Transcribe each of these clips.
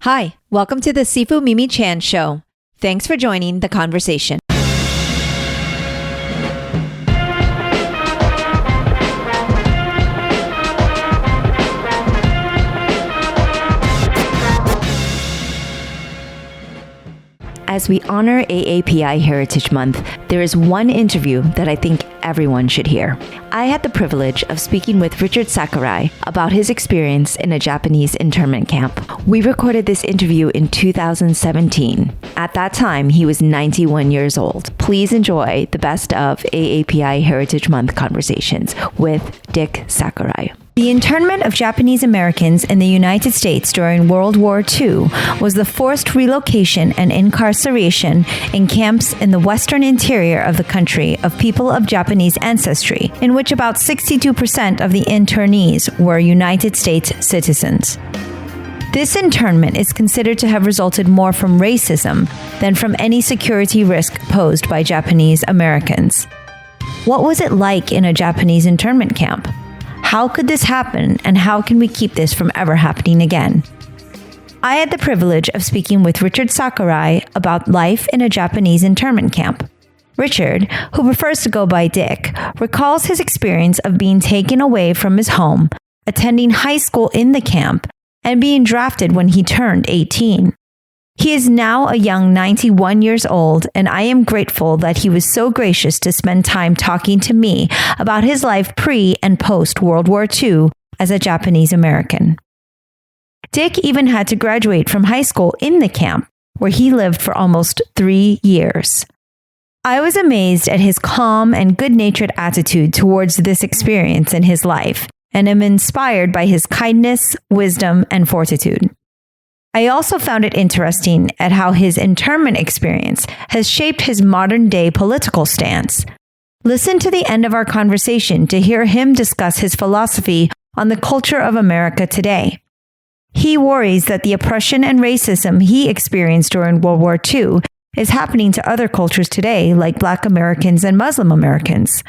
Hi, welcome to the Sifu Mimi Chan Show. Thanks for joining the conversation. As we honor AAPI Heritage Month, there is one interview that I think everyone should hear. I had the privilege of speaking with Richard Sakurai about his experience in a Japanese internment camp. We recorded this interview in 2017. At that time, he was 91 years old. Please enjoy the best of AAPI Heritage Month conversations with Dick Sakurai. The internment of Japanese Americans in the United States during World War II was the forced relocation and incarceration in camps in the western interior of the country of people of Japanese ancestry, in which about 62% of the internees were United States citizens. This internment is considered to have resulted more from racism than from any security risk posed by Japanese Americans. What was it like in a Japanese internment camp? How could this happen, and how can we keep this from ever happening again? I had the privilege of speaking with Richard Sakurai about life in a Japanese internment camp. Richard, who prefers to go by Dick, recalls his experience of being taken away from his home, attending high school in the camp, and being drafted when he turned 18. He is now a young 91 years old, and I am grateful that he was so gracious to spend time talking to me about his life pre and post World War II as a Japanese American. Dick even had to graduate from high school in the camp, where he lived for almost 3 years. I was amazed at his calm and good-natured attitude towards this experience in his life, and am inspired by his kindness, wisdom, and fortitude. I also found it interesting at how his internment experience has shaped his modern-day political stance. Listen to the end of our conversation to hear him discuss his philosophy on the culture of America today. He worries that the oppression and racism he experienced during World War II is happening to other cultures today, like Black Americans and Muslim Americans.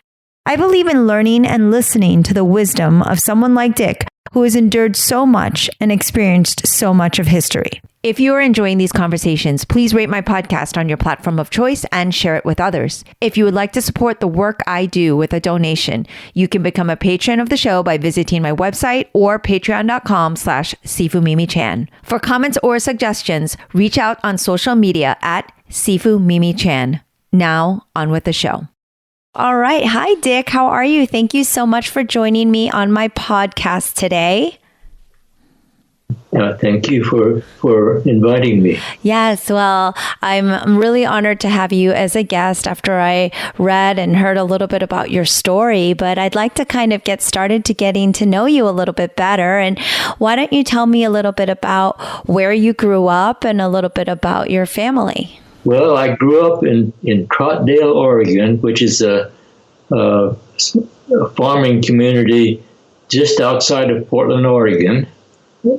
I believe in learning and listening to the wisdom of someone like Dick, who has endured so much and experienced so much of history. If you are enjoying these conversations, please rate my podcast on your platform of choice and share it with others. If you would like to support the work I do with a donation, you can become a patron of the show by visiting my website or patreon.com/SifuMimiChan. For comments or suggestions, reach out on social media at SifuMimiChan. Now, on with the show. All right. Hi, Dick. How are you? Thank you so much for joining me on my podcast today. Thank you for inviting me. Yes, well, I'm really honored to have you as a guest after I read and heard a little bit about your story, but I'd like to kind of get started to getting to know you a little bit better. And why don't you tell me a little bit about where you grew up and a little bit about your family? Well, I grew up in Troutdale, Oregon, which is a farming community just outside of Portland, Oregon.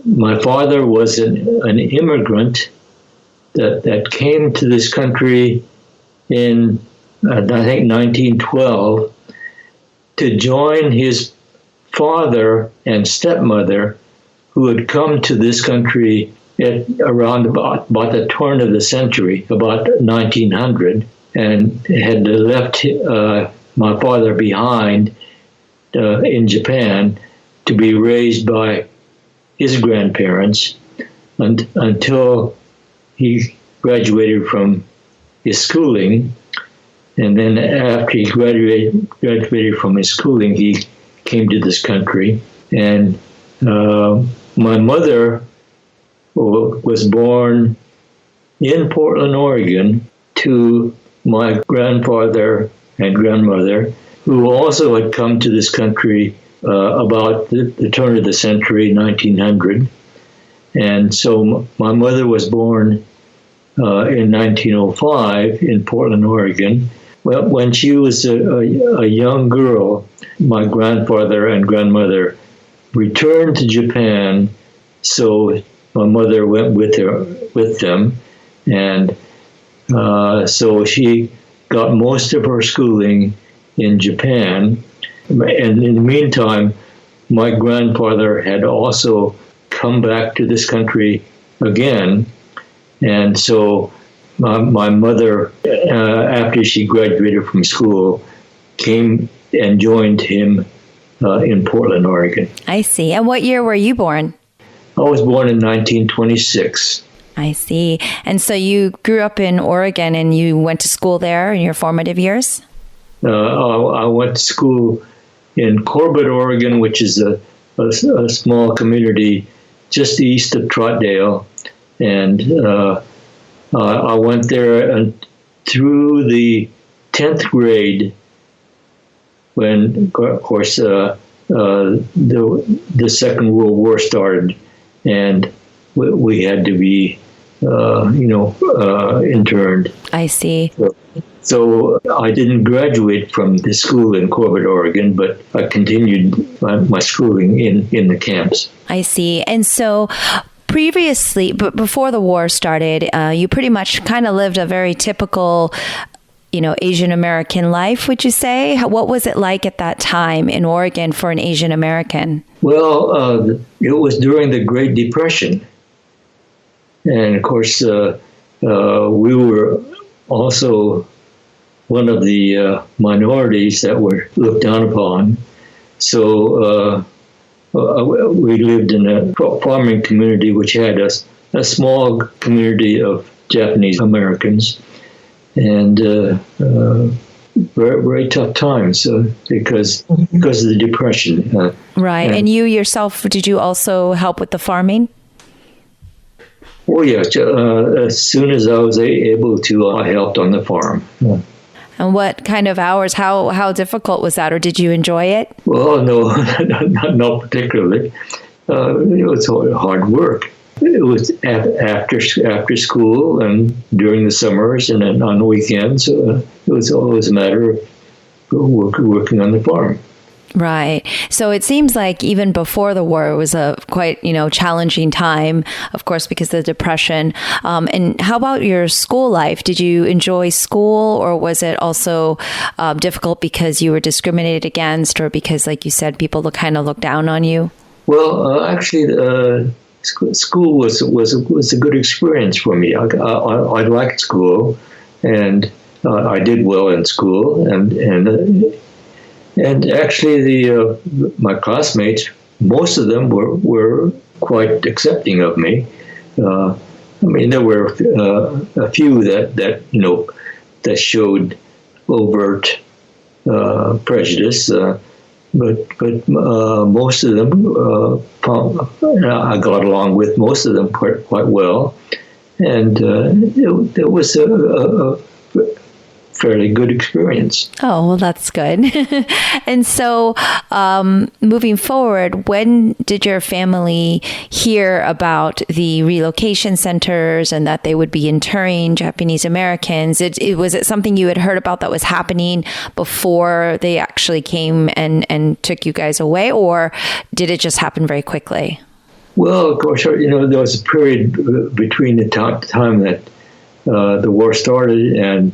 My father was an immigrant that came to this country in, I think, 1912 to join his father and stepmother, who had come to this country at around about the turn of the century, about 1900, and had left my father behind in Japan to be raised by his grandparents until he graduated from his schooling. And then after he graduated from his schooling, he came to this country. And my mother was born in Portland, Oregon, to my grandfather and grandmother, who also had come to this country about the turn of the century, 1900. And so my mother was born in 1905 in Portland, Oregon. Well, when she was a young girl, my grandfather and grandmother returned to Japan, so my mother went with them, and so she got most of her schooling in Japan. And in the meantime, my grandfather had also come back to this country again. And so my mother, after she graduated from school, came and joined him in Portland, Oregon. I see. And what year were you born? I was born in 1926. I see. And so you grew up in Oregon and you went to school there in your formative years? I went to school in Corbett, Oregon, which is a small community just east of Troutdale. And I went there through the 10th grade when, of course, the Second World War started, and we had to be, interned. I see. So I didn't graduate from the school in Corbett, Oregon, but I continued my schooling in the camps. I see. And so previously, but before the war started, you pretty much kind of lived a very typical, Asian American life, would you say? What was it like at that time in Oregon for an Asian American? Well, it was during the Great Depression. And of course, we were also one of the minorities that were looked down upon. So we lived in a farming community which had a small community of Japanese Americans, and very, very tough times because of the Depression. Right. And you yourself, did you also help with the farming? Oh, yeah. As soon as I was able to, I helped on the farm. Yeah. And what kind of hours, how difficult was that, or did you enjoy it? Well, no, not particularly. It was hard work. It was after school and during the summers and then on weekends. It was always a matter of working on the farm. Right. So it seems like even before the war, it was a quite, challenging time, of course, because of the Depression. And how about your school life? Did you enjoy school, or was it also difficult because you were discriminated against, or because, like you said, people kind of looked down on you? Well, actually, school was a good experience for me. I liked school, and I did well in school, and actually, my classmates, most of them were quite accepting of me. There were a few that showed overt prejudice, but most of them I got along with most of them quite well, and it was a fairly good experience. Oh, well, that's good. And so moving forward, when did your family hear about the relocation centers and that they would be interring Japanese Americans? Was it something you had heard about that was happening before they actually came and took you guys away, or did it just happen very quickly? Well, of course, there was a period between the time that the war started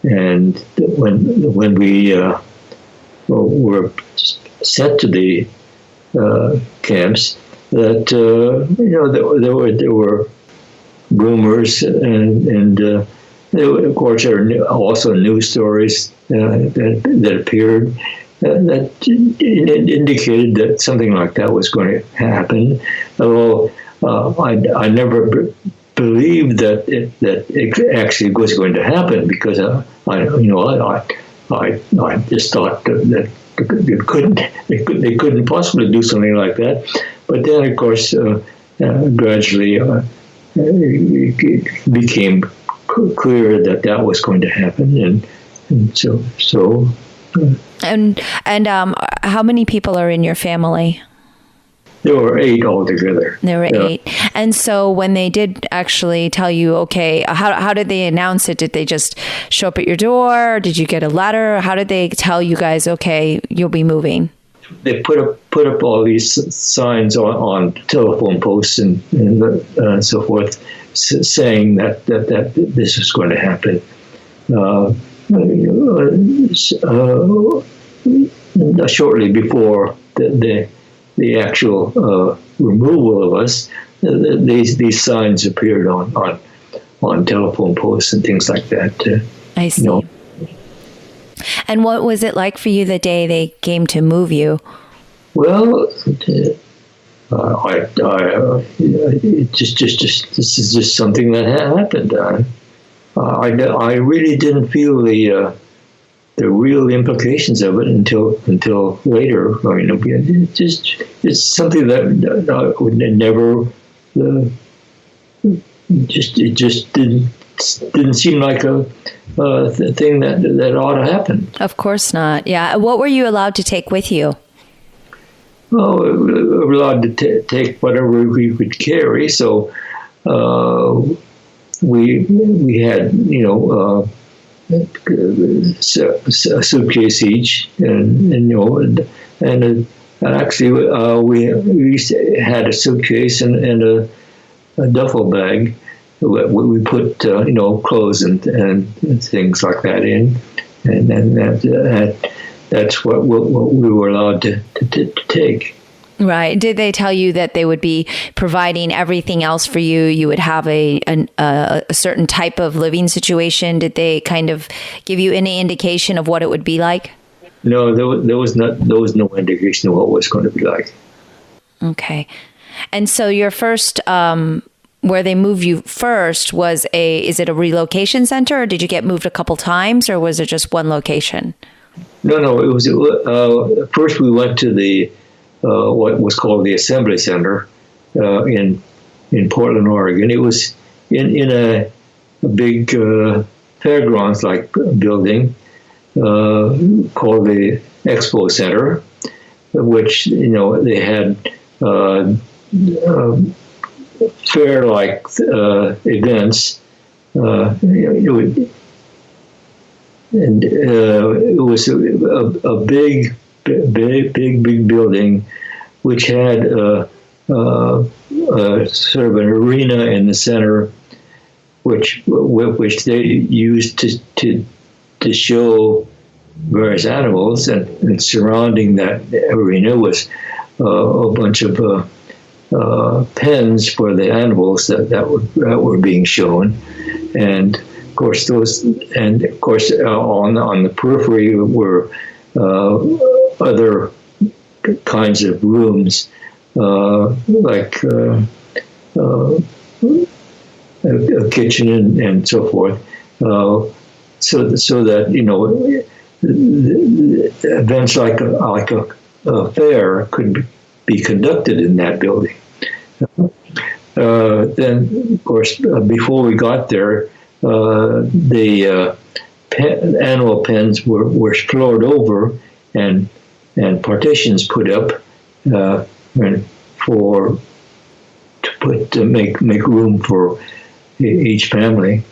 and when we were sent to the camps, that there were rumors and there, of course, there are also news stories that appeared that indicated that something like that was going to happen. Although I never believed that it actually was going to happen, because I just thought that they couldn't possibly do something like that. But then, of course, gradually it became clear that was going to happen, and so. And how many people are in your family? There were 8 altogether. There were 8. And so when they did actually tell you, okay, how did they announce it? Did they just show up at your door? Did you get a letter? How did they tell you guys, okay, you'll be moving? They put up all these signs on telephone posts and so forth, saying that this was going to happen. Shortly before the actual removal of us, these signs appeared on telephone posts and things like that. I see. And what was it like for you the day they came to move you? Well, this is just something that happened. I really didn't feel the real implications of it until later. I mean, it's something that I would never. It just didn't seem like a thing that ought to happen. Of course not. Yeah. What were you allowed to take with you? Oh, we were allowed to take whatever we could carry. So we had, a suitcase each, and actually we had a suitcase and a duffel bag. We put clothes and things like that in, and then that's what we were allowed to take. Right. Did they tell you that they would be providing everything else for you? You would have a certain type of living situation? Did they kind of give you any indication of what it would be like? No, there was no indication of what it was going to be like. Okay. And so your first, where they moved you first is it a relocation center, or did you get moved a couple times, or was it just one location? No, it was, first we went to the, what was called the Assembly Center in Portland, Oregon. It was in a big fairgrounds-like building called the Expo Center, which, they had fair-like events. It was a big building, which had sort of an arena in the center, which they used to show various animals, and surrounding that arena was a bunch of pens for the animals that were being shown, and of course on the periphery were other kinds of rooms, like a kitchen and so forth, so that events like a fair could be conducted in that building. Then, of course, before we got there, the animal pens were floored over and partitions put up to make room for each family.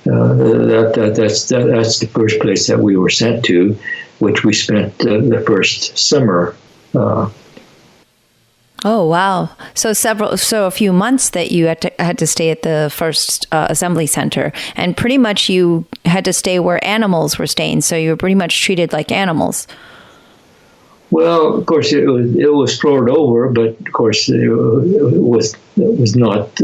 That's the first place that we were sent to, which we spent the first summer. Oh, wow. So a few months that you had to stay at the first assembly center, and pretty much you had to stay where animals were staying. So you were pretty much treated like animals. Well, of course, it was floored over, but of course it was not.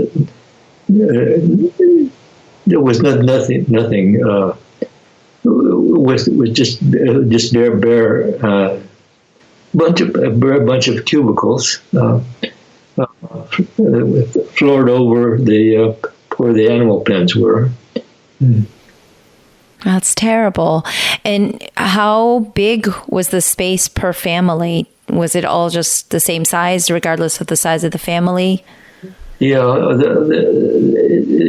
There was nothing. Was just bare. Bunch of cubicles floored over where the animal pens were. That's terrible. And how big was the space per family? Was it all just the same size, regardless of the size of the family? Yeah,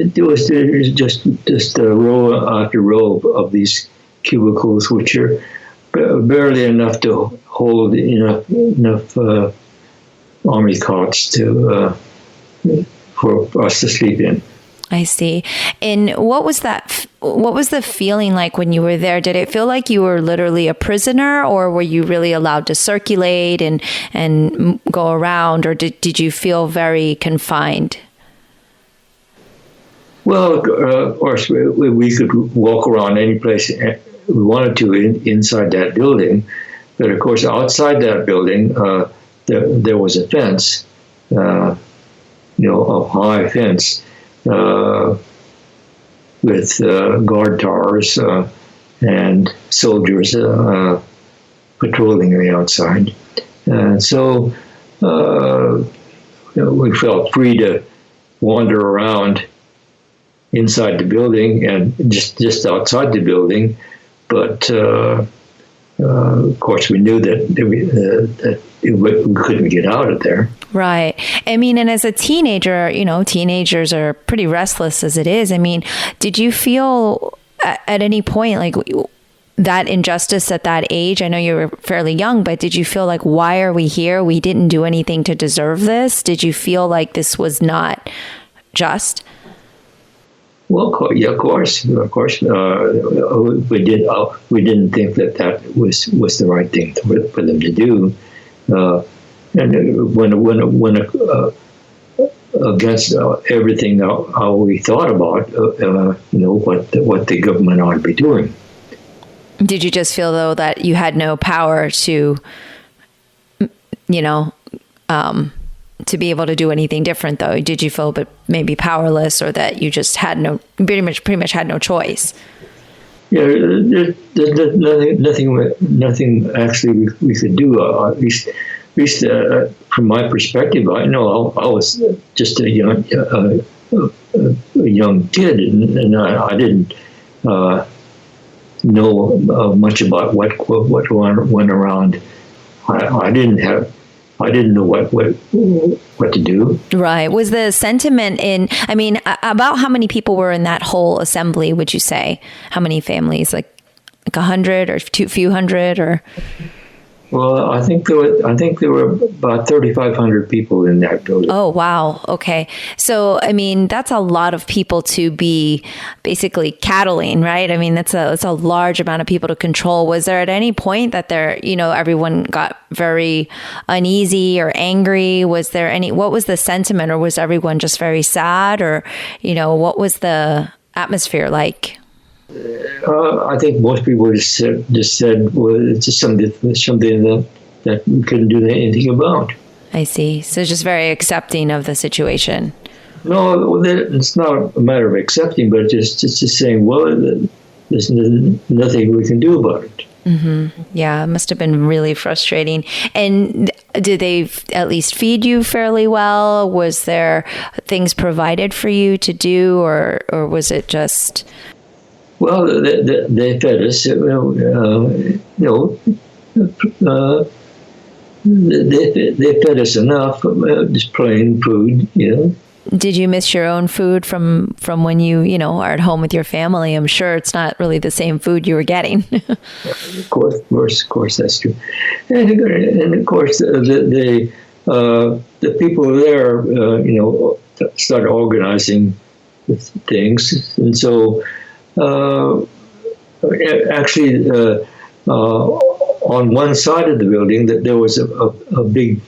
it was just a row after row of these cubicles, which are barely enough to hold enough army cots for us to sleep in. I see. And what was the feeling like when you were there? Did it feel like you were literally a prisoner, or were you really allowed to circulate and go around, or did you feel very confined? Well, of course, we could walk around any place we wanted to inside that building, but of course outside that building there was a fence, a high fence with guard towers and soldiers patrolling the outside. And so we felt free to wander around inside the building and just outside the building. But of course, we knew that we couldn't get out of there. Right. I mean, and as a teenager, teenagers are pretty restless as it is. I mean, did you feel at any point like that injustice at that age? I know you were fairly young, but did you feel like, why are we here? We didn't do anything to deserve this. Did you feel like this was not just? Well, yeah, of course. We didn't think that was the right thing for them to do. And when against everything how we thought about, what the government ought to be doing. Did you just feel, though, that you had no power to, to be able to do anything different, though? Did you feel but maybe powerless, or that you just had pretty much had no choice? Yeah, there's nothing actually we could do. At least from my perspective, I know I was just a young kid, and I didn't know much about what went around. I didn't know what to do. Right. Was the sentiment about how many people were in that whole assembly, would you say? How many families? Like 100 or few hundred, or? Well, I think there were about 3,500 people in that building. Oh, wow. Okay. So, I mean, that's a lot of people to be basically cattling, right? I mean, that's a large amount of people to control. Was there at any point that everyone got very uneasy or angry? What was the sentiment, or was everyone just very sad, or, what was the atmosphere like? I think most people just said, well, it's just something that we couldn't do anything about. I see. So just very accepting of the situation. No, it's not a matter of accepting, but just saying, well, there's nothing we can do about it. Mm-hmm. Yeah, it must have been really frustrating. And did they at least feed you fairly well? Was there things provided for you to do, or was it just... Well, they fed us. They fed us enough, just plain food. Did you miss your own food from when you are at home with your family? I'm sure it's not really the same food you were getting. Of course, that's true. And of course, the people there, started organizing things, and so. Actually, on one side of the building, that there was a big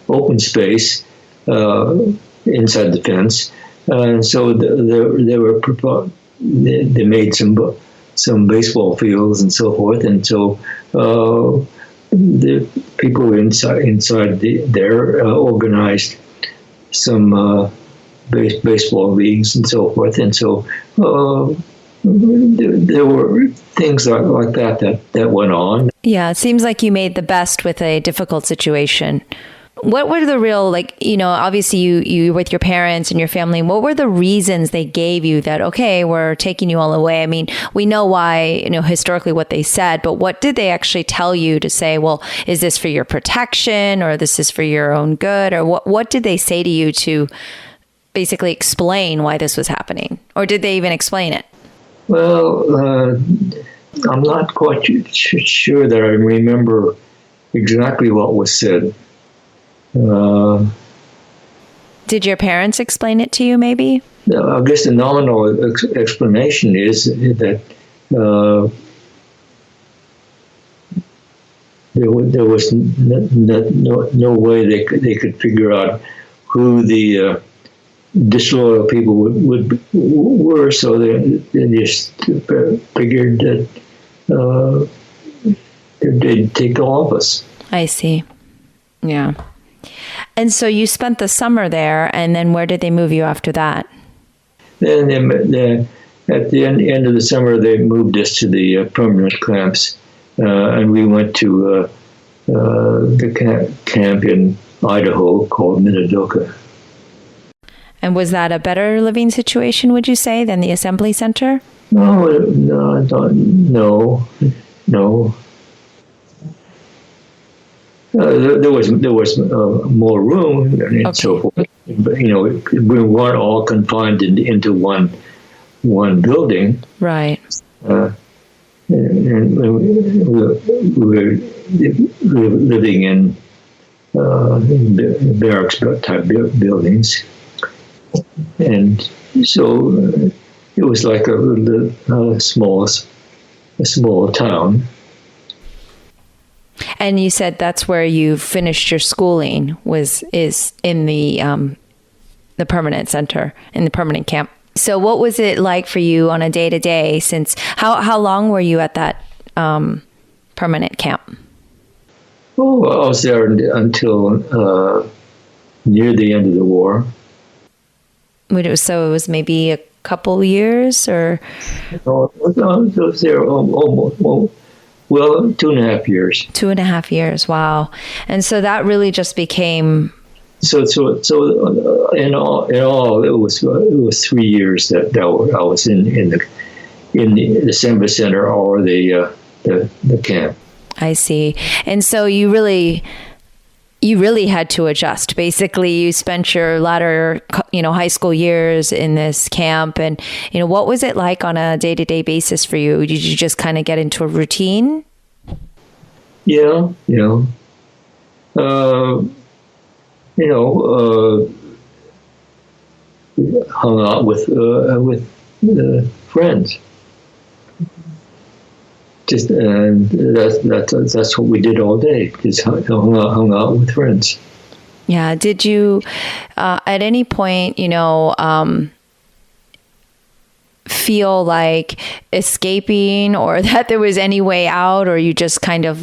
open space inside the fence, and so they made some baseball fields and so forth, and so the people inside there organized some. Baseball leagues and so forth, and so there were things like that went on. Yeah, it seems like you made the best with a difficult situation. What were the real, obviously you with your parents and your family, what were the reasons they gave you that, okay, we're taking you all away? I mean, we know why, historically what they said, but what did they actually tell you to say, well, is this for your protection, or this is for your own good, or what did they say to you to basically explain why this was happening? Or did they even explain it? Well, I'm not quite sure that I remember exactly what was said. Did your parents explain it to you, maybe? I guess the nominal explanation is that there was no way they could figure out who the disloyal people were, so they just figured that they'd take all of us. I see. Yeah. And so you spent the summer there, and then where did they move you after that? Then at the end of the summer, they moved us to the permanent camps, and we went to the camp in Idaho called Minidoka. And was that a better living situation, would you say, than the assembly center? No. There was more room and so forth, but we weren't all confined into one building. Right. And we were living in barracks type buildings, and so it was like a small town. And you said that's where you finished your schooling, is in the permanent center, in the permanent camp. So what was it like for you on a day-to-day, since how long were you at that permanent camp? Oh, I was there until near the end of the war. So it was maybe a couple years, or? No, I was there almost, 2.5 years. 2.5 years, wow. And so that really just became... So in all, it was 3 years that I was in the assembly center or the camp. I see. And so you really had to adjust. Basically, you spent your latter, high school years in this camp, and what was it like on a day-to-day basis for you? Did you just kind of get into a routine? Yeah, hung out with friends. Just that's what we did all day. Just hung out with friends. Yeah. Did you at any point, feel like escaping, or that there was any way out, or you just kind of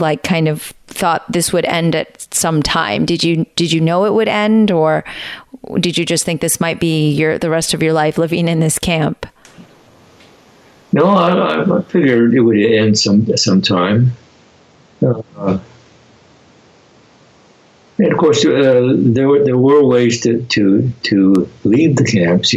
thought this would end at some time? Did you know it would end, or did you just think this might be the rest of your life living in this camp? No, I figured it would end sometime. And of course, there were ways to leave the camps,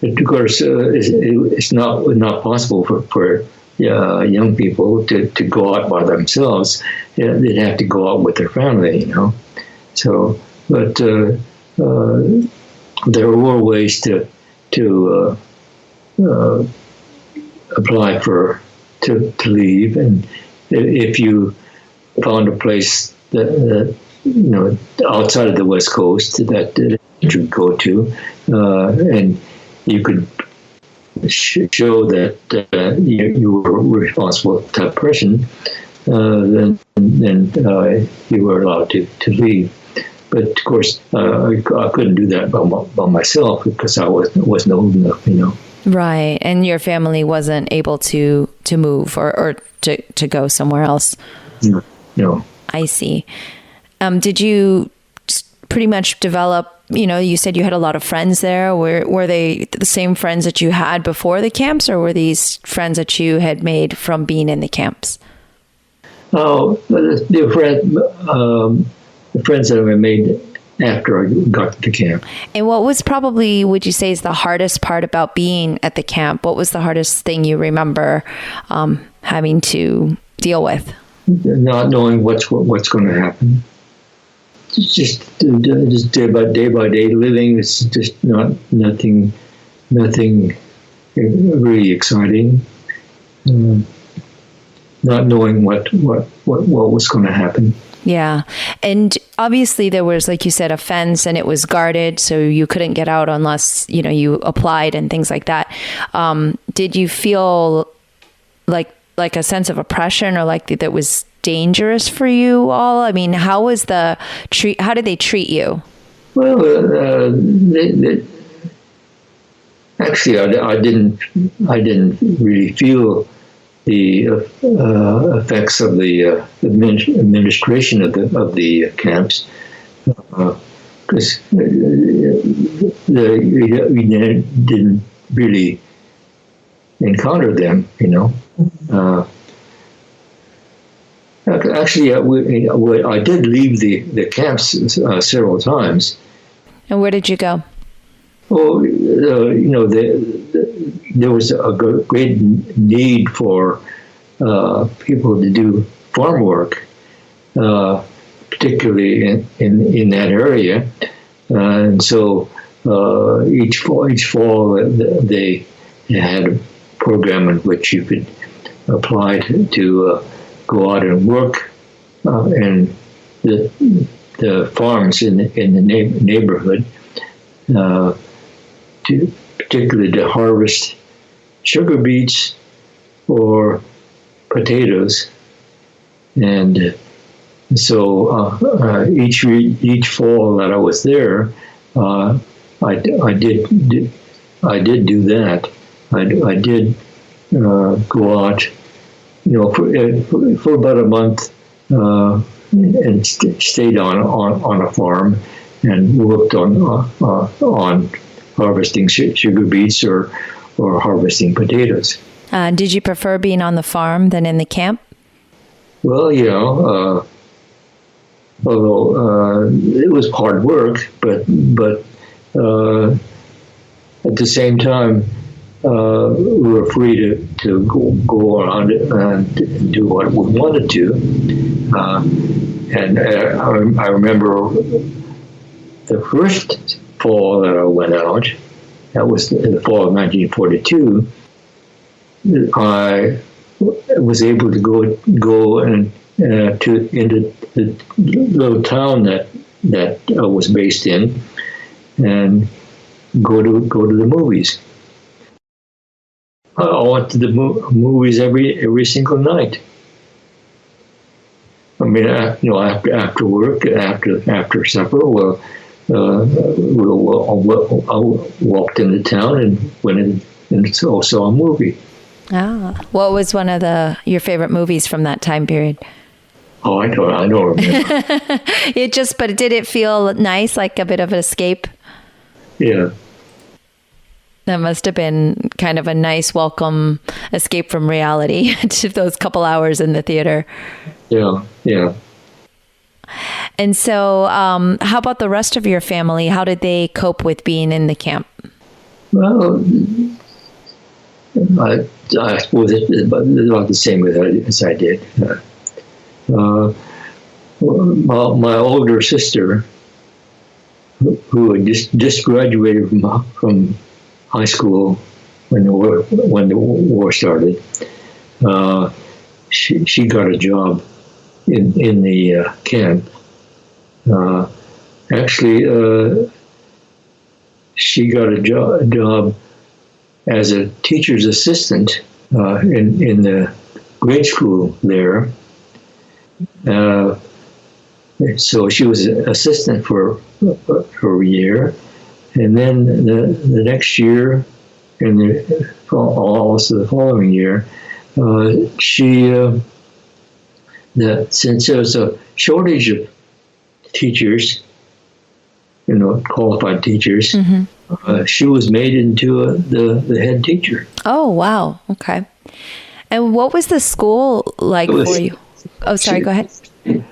But of course, it's not possible for young people to go out by themselves. They'd have to go out with their family, So, but there were ways to apply to leave, and if you found a place that outside of the West Coast that you could go to, and you could show that you were a responsible type person, then you were allowed to leave. But of course, I couldn't do that by myself because I wasn't old enough, Right, and your family wasn't able to move or to go somewhere else. No. I see. Did you pretty much develop? You said you had a lot of friends there. Were they the same friends that you had before the camps, or were these friends that you had made from being in the camps? Oh, the friends that I made after I got to the camp. And what was probably, would you say, is the hardest part about being at the camp? What was the hardest thing you remember having to deal with? Not knowing what's going to happen. Just day by day living. It's just nothing really exciting. Not knowing what was going to happen. Yeah. And obviously there was, like you said, a fence, and it was guarded, so you couldn't get out unless, you applied and things like that. Did you feel like a sense of oppression, or like that was dangerous for you all? I mean, how did they treat you? Well, actually, I didn't really feel the effects of the administration of the camps. because we didn't really encounter them, Actually, I did leave the camps several times. And where did you go? Well, there was a great need for people to do farm work, particularly in that area, and so each fall they had a program in which you could apply to go out and work in the farms in the neighborhood, particularly to harvest sugar beets or potatoes, and so each fall that I was there, I did do that. I did go out, for about a month, and stayed on a farm and worked on harvesting sugar beets or harvesting potatoes. Did you prefer being on the farm than in the camp? Well, although it was hard work, but at the same time, we were free to go around and do what we wanted to. And I remember the first fall that I went out, that was in the fall of 1942, I was able to go and into the little town that I was based in, and go to the movies. I went to the movies every single night. I mean, after work, after supper, I walked into town and went in and saw a movie. Ah, what was one of your favorite movies from that time period? Oh, I don't remember. But did it feel nice, like a bit of an escape? Yeah. That must have been kind of a nice, welcome escape from reality to those couple hours in the theater. Yeah. And so, how about the rest of your family? How did they cope with being in the camp? Well, I suppose it's about the same as I did. My older sister, who had just graduated from high school when the war started, she got a job in the camp. Actually, she got a job as a teacher's assistant in the grade school there. So she was an assistant for a year, and then the next year, and also the following year, since there was a shortage of teachers, qualified teachers, mm-hmm. She was made into the head teacher. Oh, wow. Okay. And what was the school like for you? Oh, sorry. Go ahead. You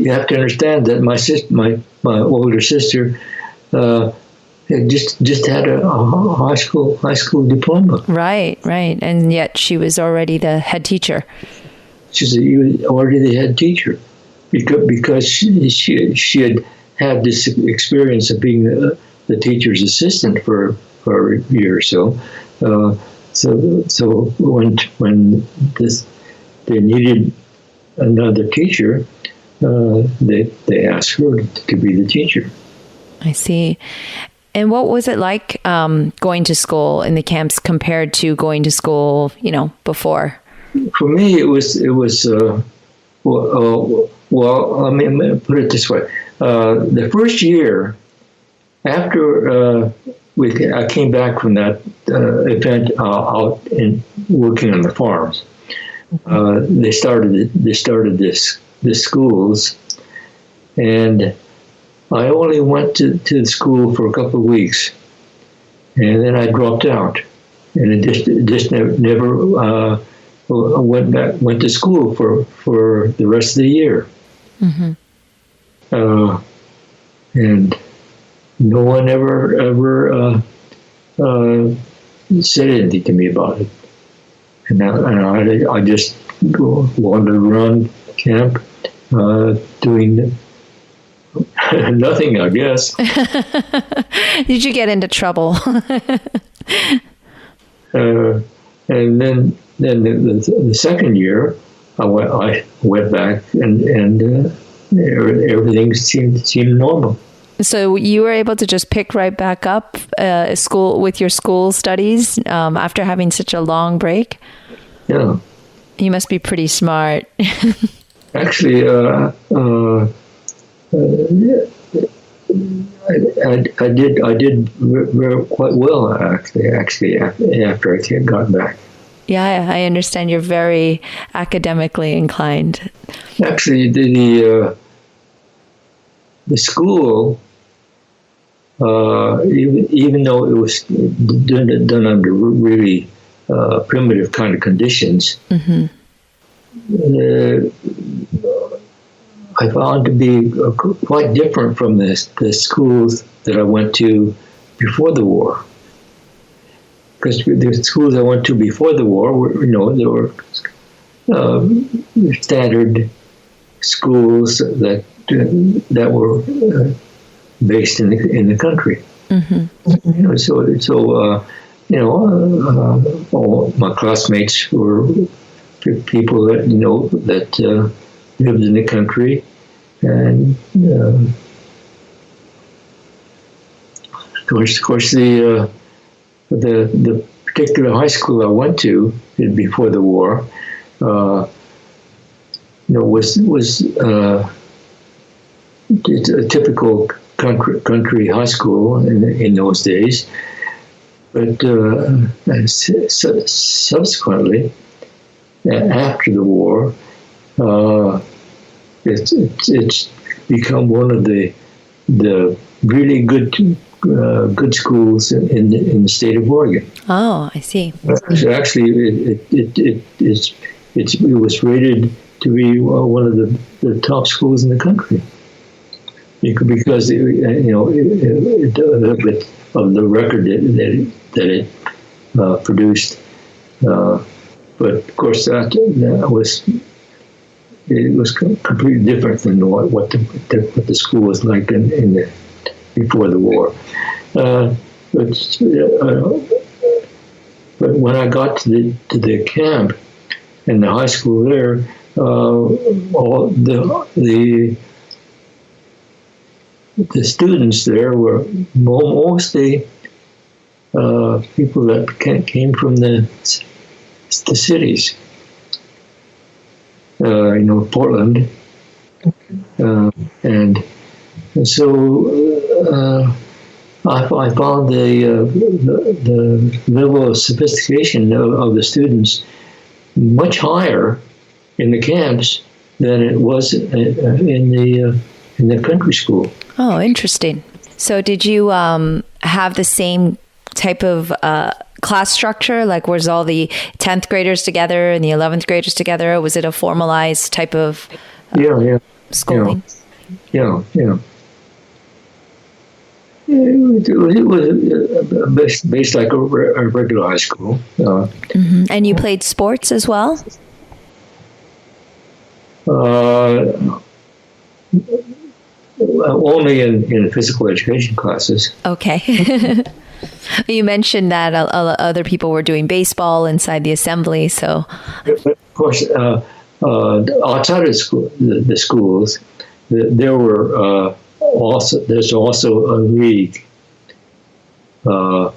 have to understand that my older sister just had a high school diploma. Right, and yet she was already the head teacher. She's already the head teacher because she had this experience of being the teacher's assistant for a year or so. So when they needed another teacher, they asked her to be the teacher. I see. And what was it like going to school in the camps compared to going to school, before? For me, it was. Well, let me put it this way: the first year after I came back from that event out in working on the farms, they started the schools, and I only went to the school for a couple of weeks, and then I dropped out, and it just never went to school for the rest of the year. Mm-hmm. And no one ever said anything to me about it. And I just wandered around camp doing nothing, I guess. Did you get into trouble? And then the second year, I went back, and everything seemed normal. So you were able to just pick right back up school with your school studies after having such a long break? Yeah. You must be pretty smart. Actually, I did very quite well actually after I got back. Yeah, I understand you're very academically inclined. Actually, the school, even though it was done under really primitive kind of conditions, mm-hmm. I found to be quite different from the schools that I went to before the war. Because the schools I went to before the war were, they were standard schools that were based in the country. Mm-hmm. All my classmates were people that that lived in the country, and of course the particular high school I went to before the war, was it's a typical country high school in those days, but subsequently, after the war, it's become one of the really good schools in the state of Oregon. Oh, I see. Actually, it was rated to be one of the top schools in the country, because of the record that it produced. But of course, it was completely different than what the school was like before the war. But when I got to the camp and the high school there, all the students there were mostly people that came from the cities. Portland, and so I found the level of sophistication of the students much higher in the camps than it was in the country school. Oh, interesting. So did you have the same type of class structure? Like, was all the 10th graders together and the 11th graders together? Was it a formalized type of schooling? Yeah. It was based like a regular high school. Mm-hmm. And you played sports as well? Only in physical education classes. Okay. You mentioned that other people were doing baseball inside the assembly, so. But of course, outside of the schools, there were there's also a league playing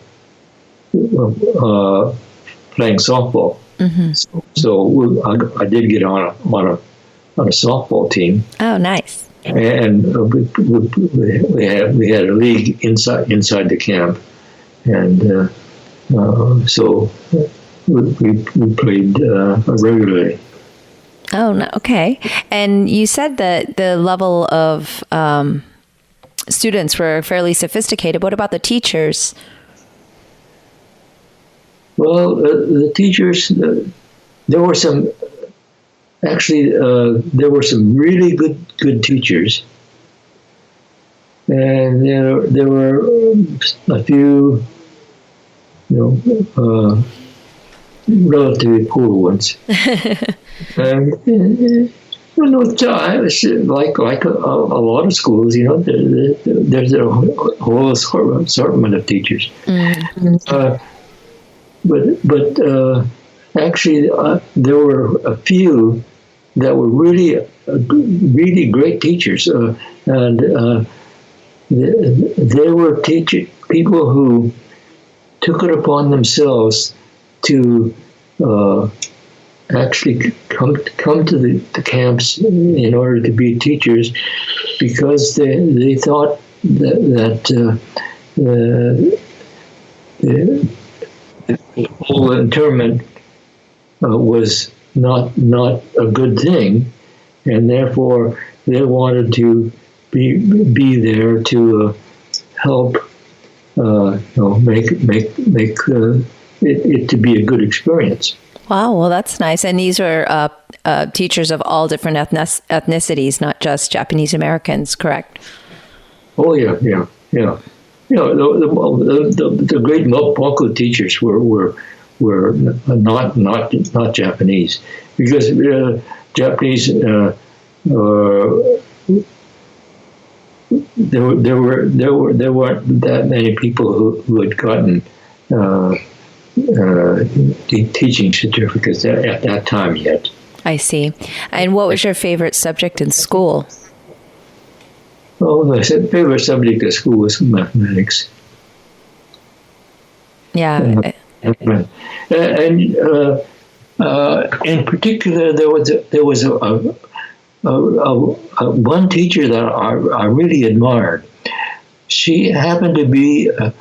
softball. Mm-hmm. So I did get on a softball team. Oh, nice. And we had a league inside the camp, and so we played regularly. Oh, no, okay. And you said that the level of students were fairly sophisticated. What about the teachers? Well, the teachers, there were some, actually, there were some really good teachers. And there were a few, relatively poor ones. And it's like a lot of schools, there's a whole assortment of teachers. But actually, there were a few that were really great teachers, and they were people who took it upon themselves to actually come to the camps in order to be teachers, because they thought that the whole internment was not a good thing, and therefore they wanted to be there to help make it to be a good experience. Wow, well, that's nice. And these were teachers of all different ethnicities, not just Japanese Americans, correct? Oh yeah. The great bulk of teachers were not Japanese, because Japanese there weren't that many people who had gotten teaching certificates at that time yet. I see. And what was your favorite subject in school? Well, my favorite subject at school was mathematics. Yeah. And in particular, there was one teacher that I really admired. She happened to be a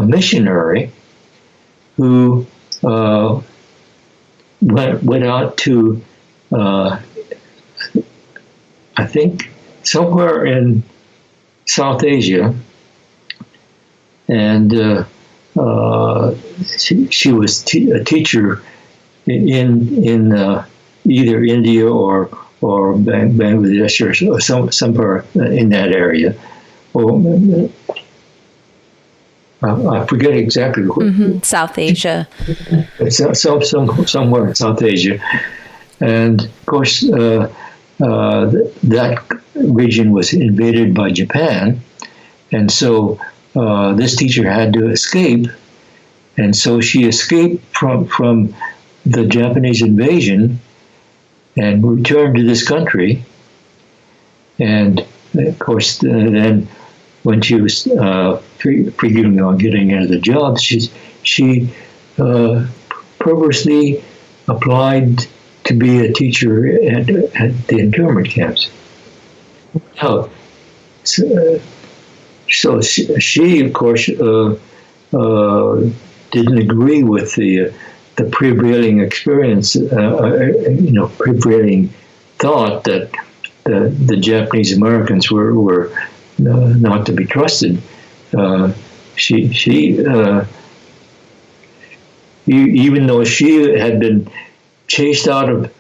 missionary who went out to I think somewhere in South Asia, and she was a teacher in either India or Bangladesh or somewhere in that area. Well, I forget exactly. South Asia. Somewhere in South Asia, and of course that region was invaded by Japan, and so this teacher had to escape, and so she escaped from the Japanese invasion and returned to this country. And of course, then when she was figuring on getting into the job, she purposely applied to be a teacher at the internment camps. Now, so she of course didn't agree with the prevailing experience, prevailing thought that the Japanese Americans were not to be trusted. Even though she had been chased out of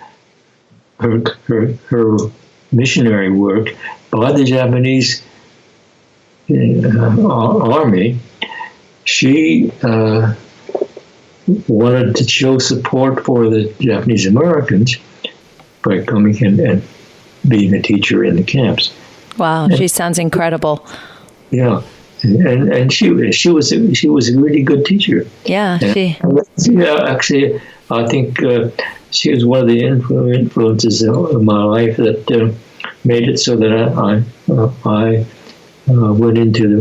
her missionary work by the Japanese army, she wanted to show support for the Japanese Americans by coming in and being a teacher in the camps. Wow, she sounds incredible. Yeah, and she was a really good teacher. Yeah, actually, I think she was one of the influences of my life that made it so that I went into the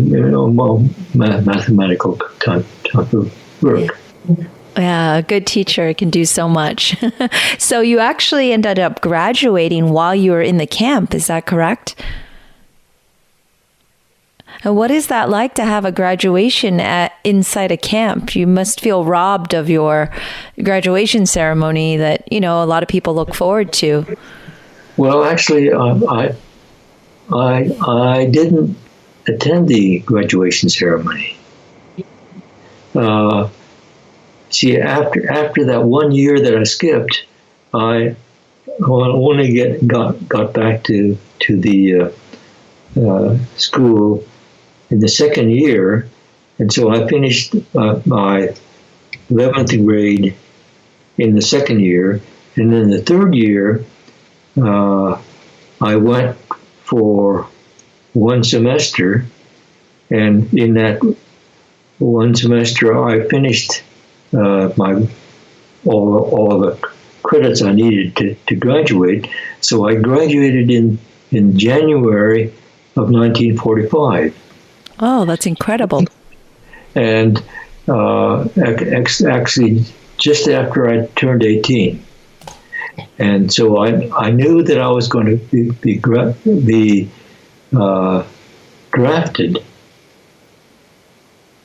mathematical type of work. Yeah, a good teacher can do so much. So you actually ended up graduating while you were in the camp, is that correct? And what is that like to have a graduation inside a camp? You must feel robbed of your graduation ceremony that, a lot of people look forward to. Well, actually, I didn't attend the graduation ceremony. See, after that 1 year that I skipped, I only got back to the school in the second year, and so I finished my 11th grade in the second year, and then the third year, I went for 1 semester, and in that 1 semester, I finished all of the credits I needed to graduate. So I graduated in January of 1945. Oh, that's incredible. And actually, just after I turned 18. And so I knew that I was going to be drafted.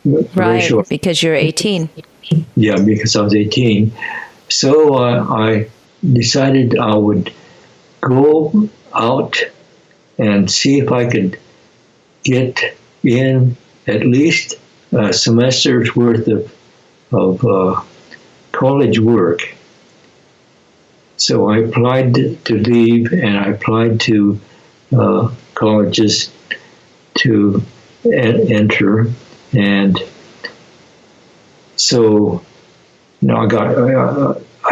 Right, because you're 18. Yeah, because I was 18. So I decided I would go out and see if I could get in at least a semester's worth of college work. So I applied to leave, and I applied to colleges to enter, and so I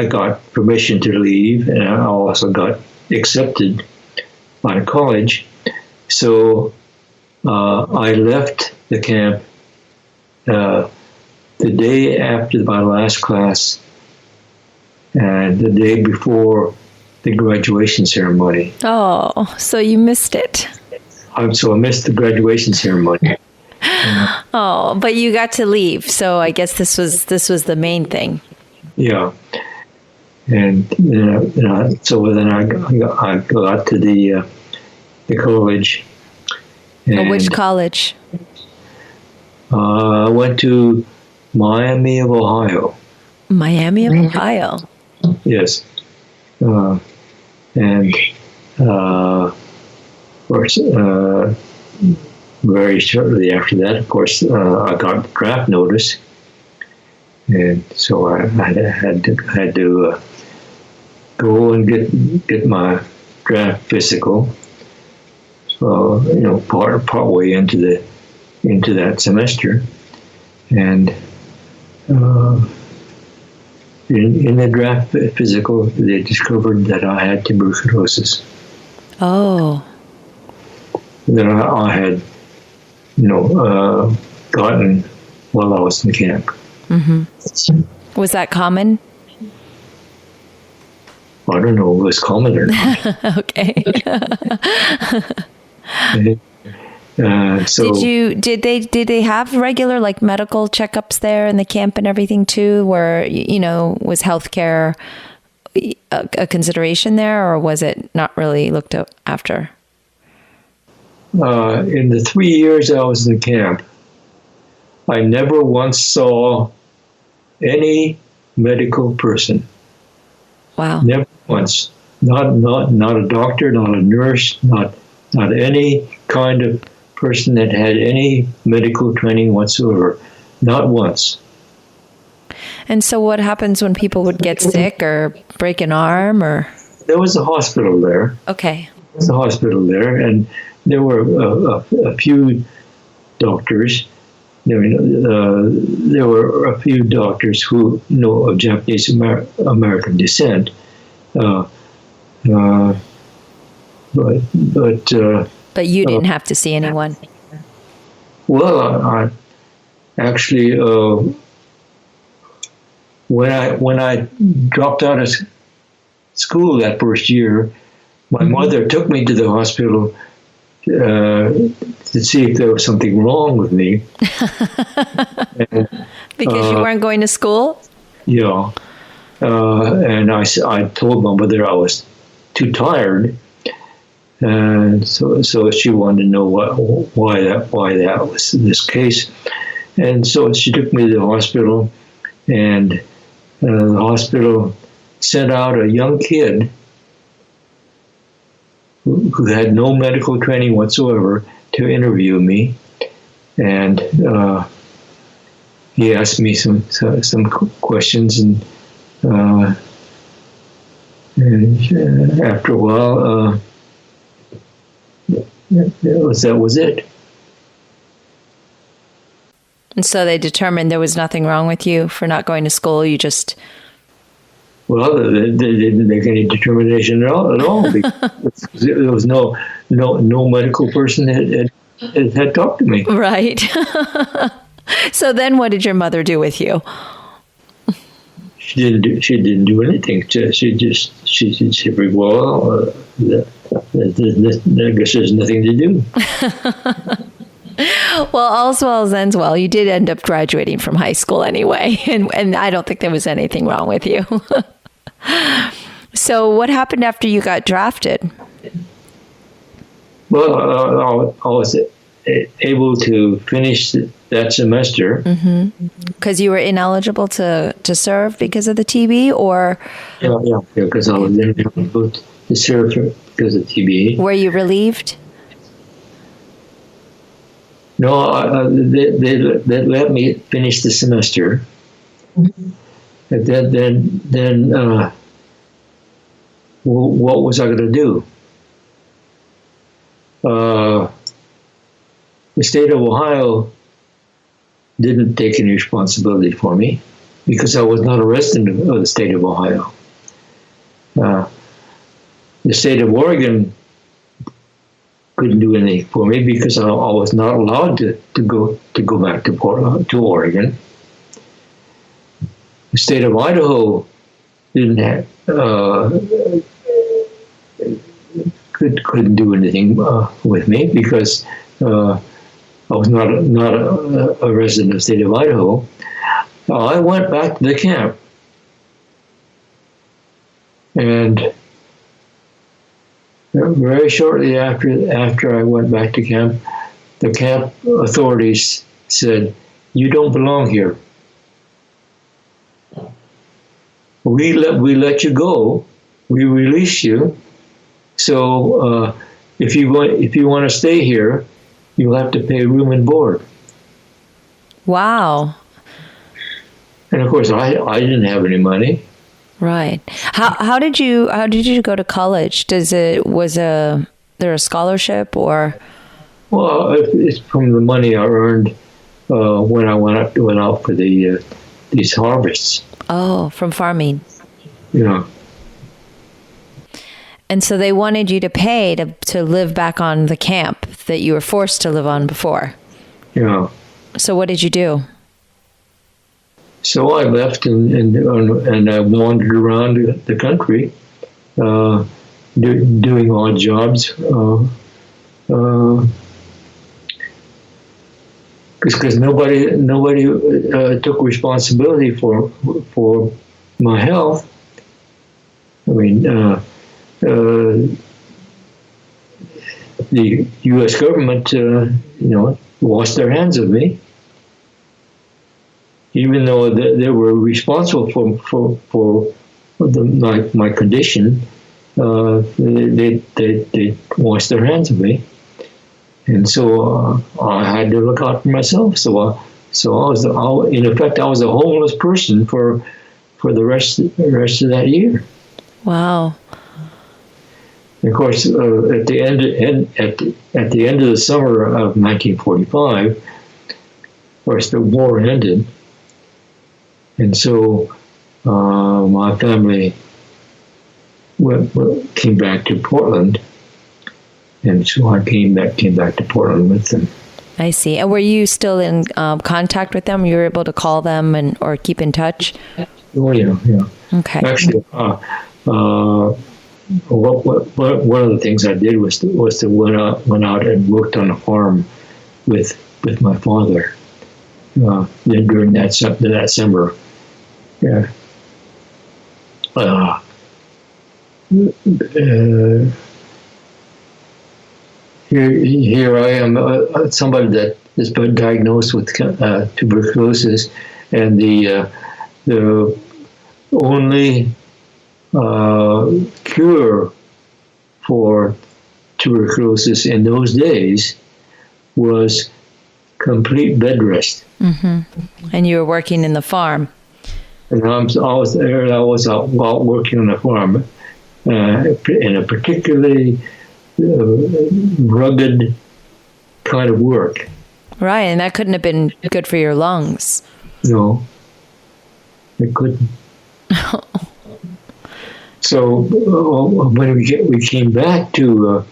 got permission to leave, and I also got accepted by a college. So I left the camp the day after my last class and the day before the graduation ceremony. Oh, so you missed it. So I missed the graduation ceremony. Oh, but you got to leave, so I guess this was the main thing. Yeah, and so then I got to the college. And which college? I went to Miami of Ohio. Miami of Ohio. Yes, and of course, very shortly after that, of course, I got draft notice, and so I had to go and get my draft physical. So part way into that semester, and in the draft physical, they discovered that I had tuberculosis. Oh. That I had, gotten while I was in camp. Mm-hmm. Was that common? I don't know if it was common or not. Okay. So did they have regular medical checkups there in the camp and everything too, where was healthcare a consideration there, or was it not really looked after? In the 3 years I was in camp, I never once saw any medical person. Wow. Never once. Not a doctor, not a nurse, not any kind of person that had any medical training whatsoever. Not once. And so what happens when people would get sick or break an arm or? There was a hospital there. Okay. There was a hospital there, and there were a few doctors. There were a few doctors who of Japanese American descent. But you didn't have to see anyone. Well, I actually when I dropped out of school that first year, my mother took me to the hospital to see if there was something wrong with me. Because you weren't going to school? Yeah. And I told my mother I was too tired. And so she wanted to know why that was this case. And so she took me to the hospital, and the hospital sent out a young kid who had no medical training whatsoever to interview me. And he asked me some questions, and after a while, that was it. And so they determined there was nothing wrong with you for not going to school. You just... Well, they didn't make any determination at all because there was no medical person had talked to me. Right. So then what did your mother do with you? She didn't do anything. She said, well, I guess there's nothing to do. Well, all's well as ends well. You did end up graduating from high school anyway, and I don't think there was anything wrong with you. So what happened after you got drafted? Well, I was able to finish that semester. Because you were ineligible to serve because of the TB, or? Yeah, because I was ineligible to serve because of TB. Were you relieved? No, they let me finish the semester. And then what was I going to do? The state of Ohio didn't take any responsibility for me because I was not a resident of the state of Ohio. The state of Oregon couldn't do anything for me because I was not allowed to go back to Portland, to Oregon. The state of Idaho didn't have, couldn't do anything with me because I was not a resident of the state of Idaho. I went back to the camp, and very shortly after I went back to camp, the camp authorities said, "You don't belong here. We let you go. We release you. So if you want to stay here, you'll have to pay room and board." Wow. And of course, I didn't have any money. Right. How did you go to college? Was there a scholarship or? Well, it's from the money I earned when I went out for these harvests. Oh, from farming. Yeah. And so they wanted you to pay to live back on the camp that you were forced to live on before. Yeah. So what did you do? So I left and I wandered around the country, doing odd jobs, because nobody took responsibility for my health. I mean, the U.S. government, washed their hands of me. Even though they were responsible for my condition, they washed their hands of me, and so I had to look out for myself. So I was, in effect, I was a homeless person for the rest of that year. Wow. And of course, at the end of the summer of 1945, of course, the war ended. And so my family came back to Portland, and so I came back to Portland with them. I see. And were you still in contact with them? You were able to call them or keep in touch? Oh yeah. Okay. Actually, one of the things I did was to went out and worked on a farm with my father during that summer. Yeah. here I am, somebody that has been diagnosed with tuberculosis, and the only cure for tuberculosis in those days was complete bed rest. Mm-hmm. And you were working in the farm. And I was out working on the farm in a particularly rugged kind of work. Right, and that couldn't have been good for your lungs. No, it couldn't. So when we came back to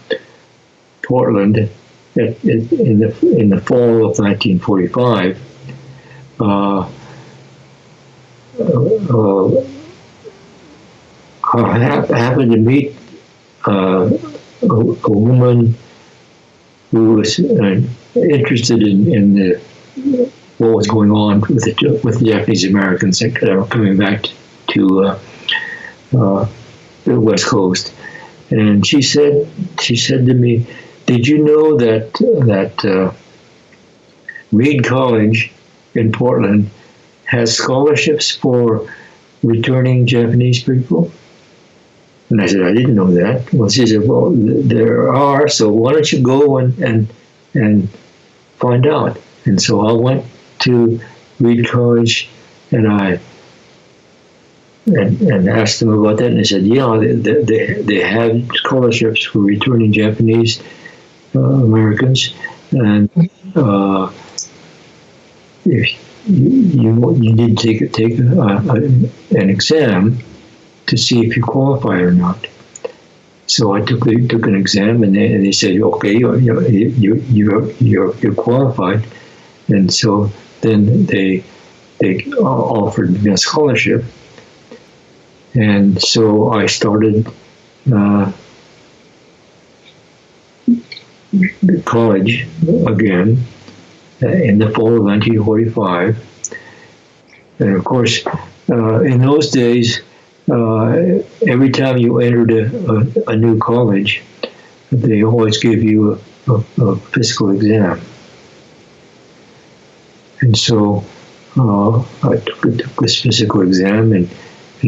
Portland in the fall of 1945, I happened to meet a woman who was interested in what was going on with the Japanese Americans that were coming back to the West Coast, and she said to me, "Did you know that Reed College in Portland has scholarships for returning Japanese people?" And I said, "I didn't know that." Well, she said, "Well, there are, so why don't you go and find out?" And so I went to Reed College, and I asked them about that, and they said, "Yeah, they had scholarships for returning Japanese Americans, and if you need to take an exam to see if you qualify or not." So I took an exam, and they said, "Okay, you're qualified," and so then they offered me a scholarship, and so I started college again in the fall of 1945, and of course, in those days, every time you entered a new college, they always give you a physical exam. And so I took this physical exam, and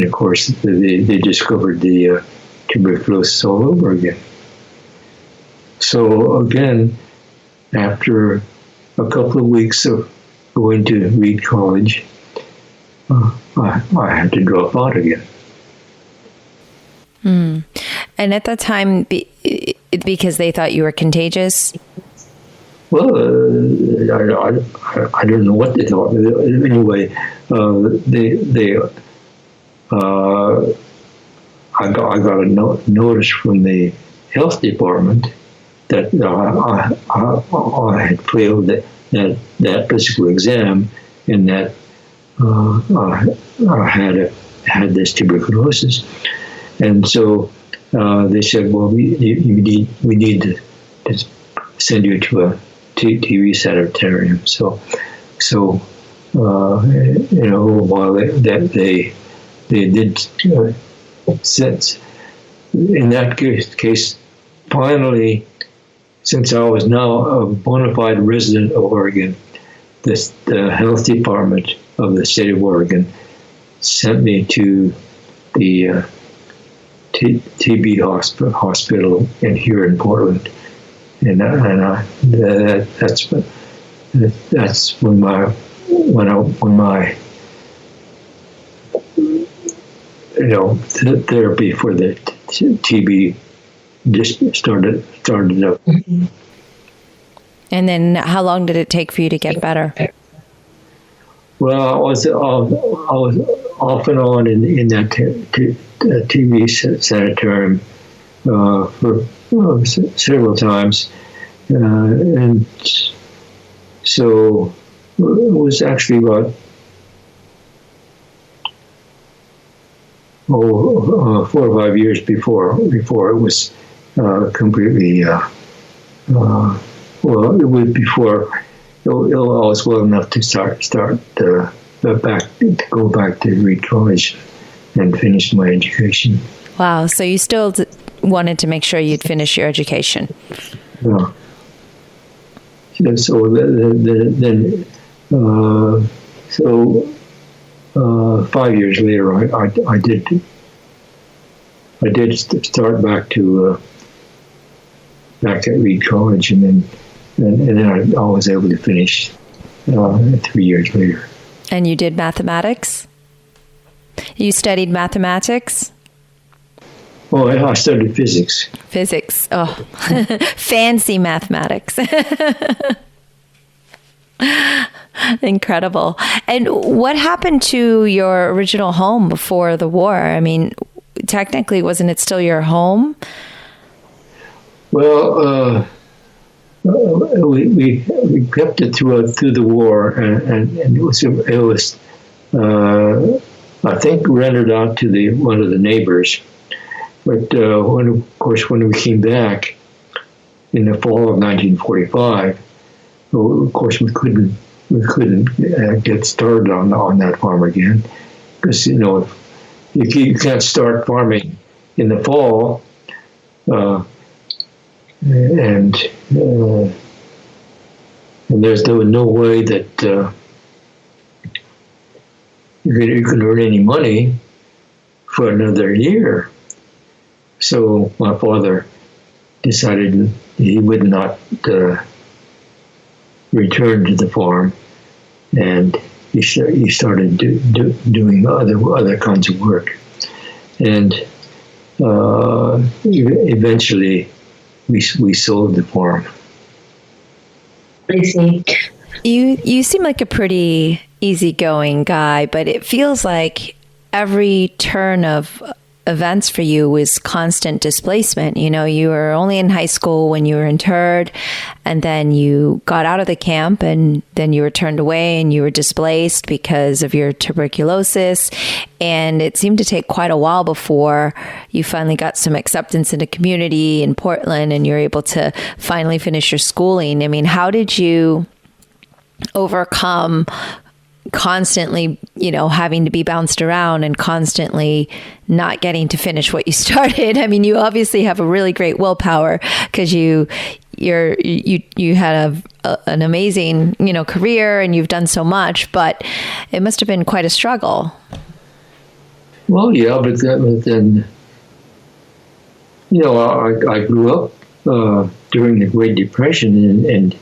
of course, they discovered the tuberculosis all over again. So again, after a couple of weeks of going to Reed College, I had to drop out again. And at that time, because they thought you were contagious? Well, I don't know what they thought. Anyway, I got a notice from the health department that I had failed that physical exam, and that I had this tuberculosis. And so they said, "Well, we need to send you to a TB sanitarium." So while they did since in that case, finally, since I was now a bona fide resident of Oregon, the health department of the state of Oregon sent me to the TB hospital here in Portland, and that's when my therapy for the TB just started up. And then how long did it take for you to get better? Well, I was off and on in that TB sanitarium for several times, and so it was actually about 4 or 5 years before it was completely. Well, it was before I was well enough to go back to Reed College and finish my education. Wow! So you still wanted to make sure you'd finish your education. Yeah. so then 5 years later, I did start back at Reed College, and then I was able to finish 3 years later. And you did mathematics? You studied mathematics? Oh, I studied physics. Physics. Oh, fancy mathematics. Incredible. And what happened to your original home before the war? I mean, technically, wasn't it still your home? Well, we kept it through the war, and it was I think rented out to one of the neighbors. But when we came back in the fall of 1945, of course we couldn't get started on that farm again, because you can't start farming in the fall, and there was no way that you can earn any money for another year. So my father decided he would not return to the farm, and he started doing other kinds of work, and eventually we sold the farm. I see. You seem like a pretty easygoing guy, but it feels like every turn of events for you was constant displacement. You were only in high school when you were interred, and then you got out of the camp, and then you were turned away and you were displaced because of your tuberculosis. And it seemed to take quite a while before you finally got some acceptance in the community in Portland and you're able to finally finish your schooling. I mean, how did you overcome constantly, having to be bounced around and constantly not getting to finish what you started? I mean, you obviously have a really great willpower, because you had an amazing, career, and you've done so much, but it must have been quite a struggle. Well, yeah, but then, I grew up during the Great Depression, and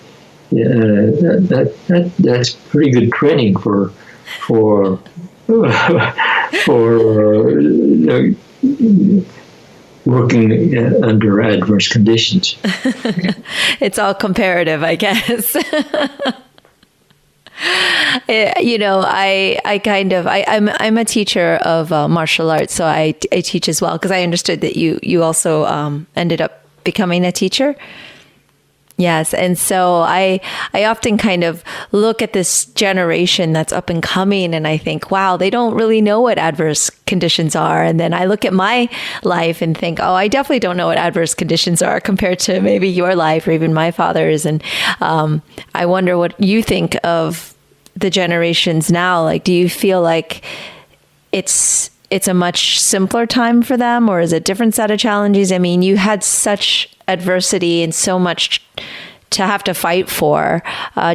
that's pretty good training for working under adverse conditions. It's all comparative, I guess. I'm a teacher of martial arts, so I teach as well, because I understood that you also ended up becoming a teacher. Yes. And so I often kind of look at this generation that's up and coming, and I think, wow, they don't really know what adverse conditions are. And then I look at my life and think, oh, I definitely don't know what adverse conditions are compared to maybe your life or even my father's. And I wonder what you think of the generations now. Like, do you feel like it's a much simpler time for them, or is it a different set of challenges? I mean, you had such adversity and so much to have to fight for.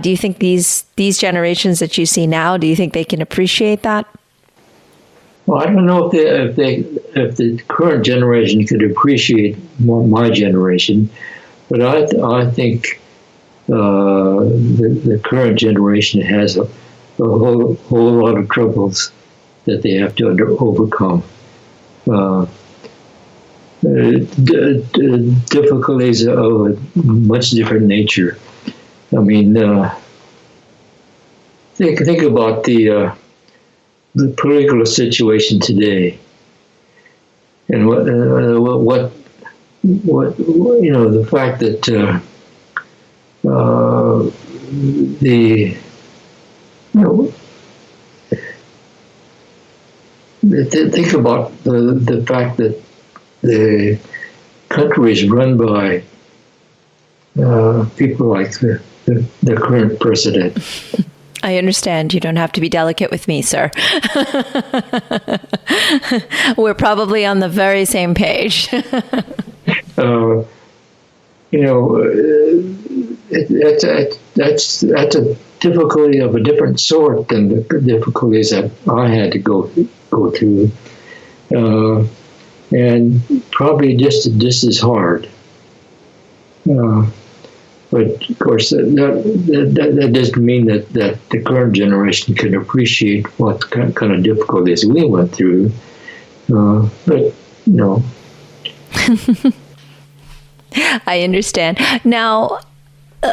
Do you think these generations that you see now, do you think they can appreciate that? Well, I don't know if the current generation could appreciate my generation, but I think the current generation has a whole lot of troubles that they have to overcome. Difficulties of a much different nature. I mean, think about the political situation today, and what the fact that think about the fact that the country is run by people like the current president. I understand. You don't have to be delicate with me, sir. We're probably on the very same page. And that's a difficulty of a different sort than the difficulties that I had to go through, and probably just as hard. But of course, that doesn't mean that the current generation can appreciate what kind of difficulties we went through. But I understand. Now,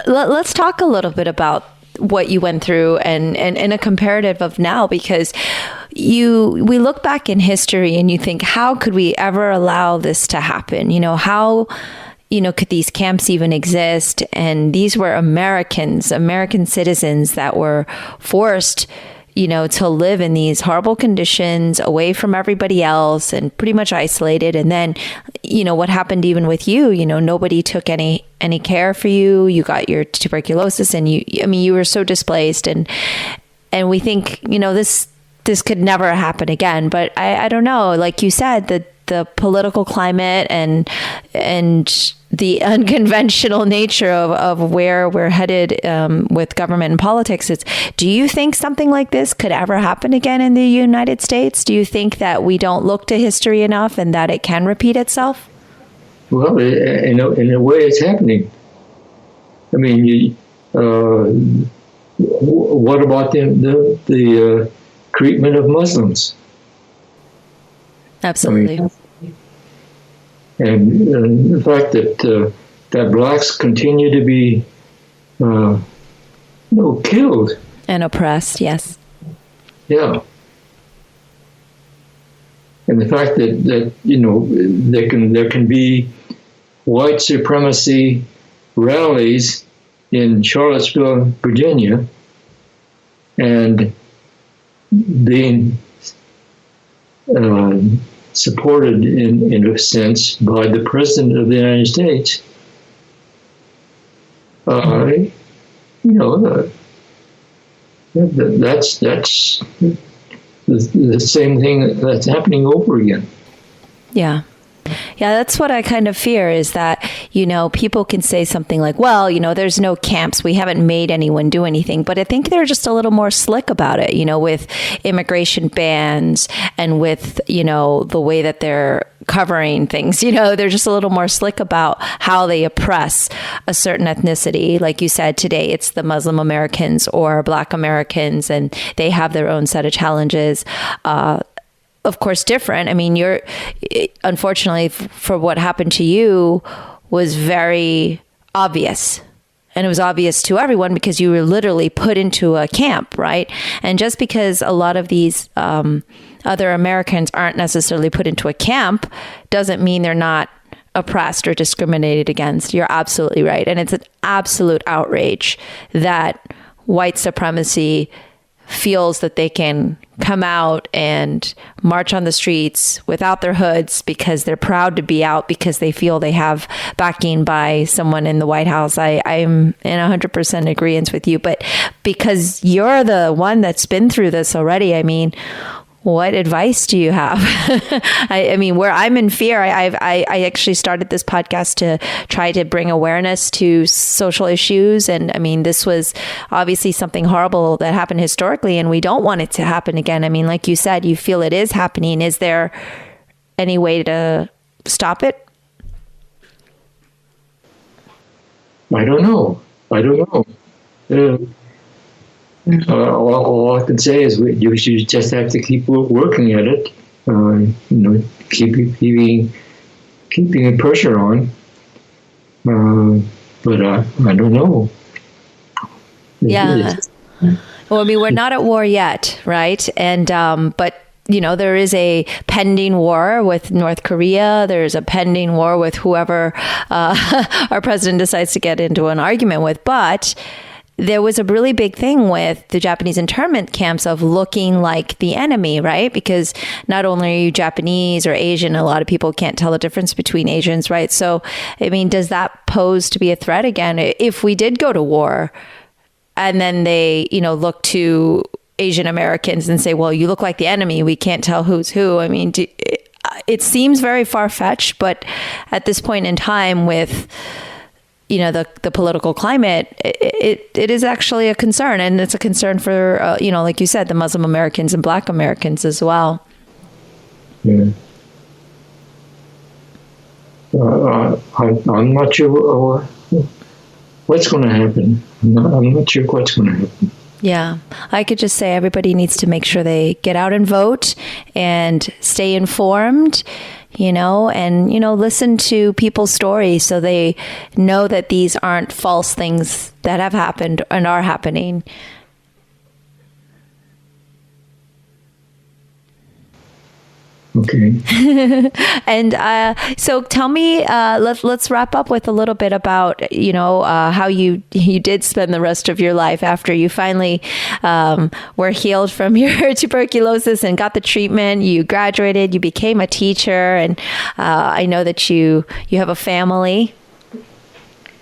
let's talk a little bit about what you went through and in a comparative of now, because we look back in history and you think, how could we ever allow this to happen? How could these camps even exist? And these were American citizens that were forced, to live in these horrible conditions away from everybody else and pretty much isolated. And then, what happened even with you, nobody took any care for you. You got your tuberculosis and you were so displaced. And we think, this could never happen again. But I don't know, like you said, the political climate and the unconventional nature of where we're headed with government and politics. Do you think something like this could ever happen again in the United States? Do you think that we don't look to history enough and that it can repeat itself? Well, in a way, it's happening. I mean, what about the treatment of Muslims? Absolutely. And the fact that blacks continue to be killed and oppressed, yes. Yeah. And the fact that there can be white supremacy rallies in Charlottesville, Virginia, and being supported in a sense by the President of the United States. That's the same thing that's happening over again. Yeah. Yeah, that's what I kind of fear, is that, people can say something like, well, there's no camps. We haven't made anyone do anything. But I think they're just a little more slick about it, with immigration bans and with, the way that they're covering things. They're just a little more slick about how they oppress a certain ethnicity. Like you said, today it's the Muslim Americans or Black Americans, and they have their own set of challenges. Of course, different. I mean, unfortunately for what happened to you was very obvious. And it was obvious to everyone because you were literally put into a camp, right? And just because a lot of these other Americans aren't necessarily put into a camp doesn't mean they're not oppressed or discriminated against. You're absolutely right. And it's an absolute outrage that white supremacy feels that they can come out and march on the streets without their hoods because they're proud to be out, because they feel they have backing by someone in the White House. I'm in 100% agreement with you, but because you're the one that's been through this already, I mean, what advice do you have? I mean, where I'm in fear, I actually started this podcast to try to bring awareness to social issues. And I mean, this was obviously something horrible that happened historically, and we don't want it to happen again. I mean, like you said, you feel it is happening. Is there any way to stop it? I don't know. All I can say is you should just have to keep working at it. Keeping pressure on. But I don't know. Yeah. Well, I mean, we're not at war yet, right? And but there is a pending war with North Korea. There's a pending war with whoever our president decides to get into an argument with. But there was a really big thing with the Japanese internment camps of looking like the enemy, right? Because not only are you Japanese or Asian, a lot of people can't tell the difference between Asians, right? So, I mean, does that pose to be a threat again? If we did go to war and then they, look to Asian Americans and say, well, you look like the enemy, we can't tell who's who. I mean, it seems very far-fetched, but at this point in time with the political climate, it is actually a concern, and it's a concern for like you said, the Muslim Americans and Black Americans as well. Yeah. I'm not sure what's going to happen. I'm not sure what's going to happen. Yeah, I could just say everybody needs to make sure they get out and vote and stay informed, and, listen to people's stories so they know that these aren't false things that have happened and are happening. Okay. And so tell me, let's wrap up with a little bit about, how you did spend the rest of your life after you finally were healed from your tuberculosis and got the treatment. You graduated, you became a teacher, and I know that you have a family.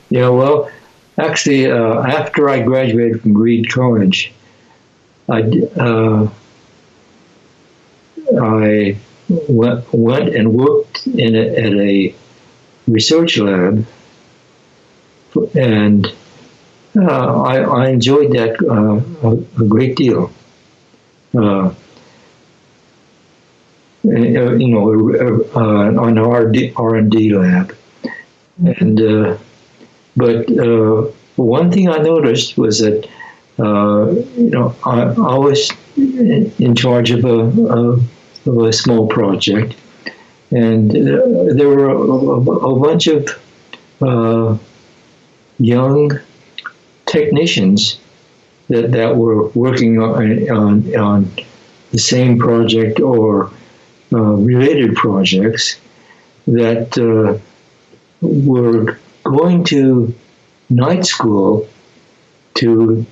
Yeah, well, actually, after I graduated from Reed College, I went and worked at a research lab, and I enjoyed that a great deal. On R&D lab, and but one thing I noticed was that I was in charge of a small project, and there were a bunch of young technicians that were working on the same project or related projects that were going to night school to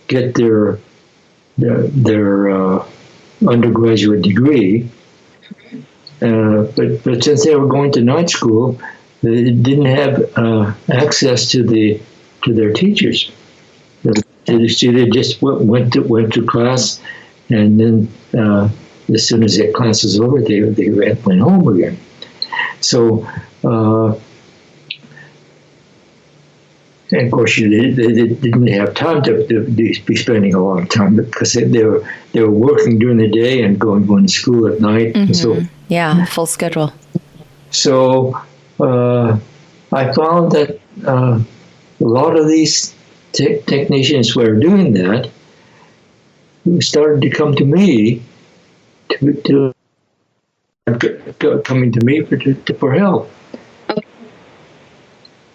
get their undergraduate degree, but since they were going to night school, they didn't have access to their teachers. They just went to class, and then as soon as that class was over, they went home again. So. And of course, they didn't have time to be spending a lot of time because they were working during the day and going to school at night. Mm-hmm. And so, yeah, full schedule. So I found that a lot of these technicians who are doing that started to come to me coming to me for help.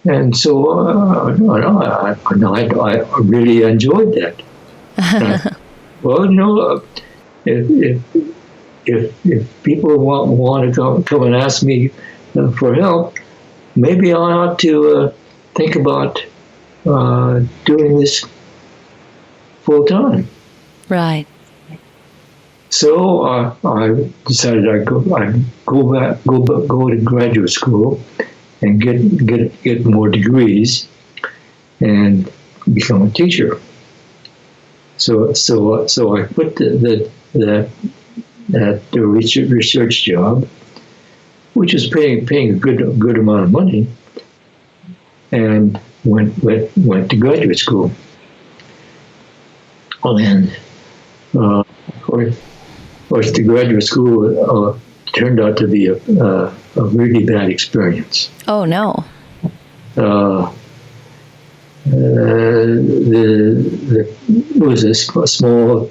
And so I really enjoyed that. Well, if people want to come and ask me for help, maybe I ought to think about doing this full time. Right. So I decided I'd go to graduate school and get more degrees and become a teacher. So I quit the research job, which was paying a good amount of money, and went to graduate school. And of course, the graduate school turned out to be a really bad experience. Oh no! It was a small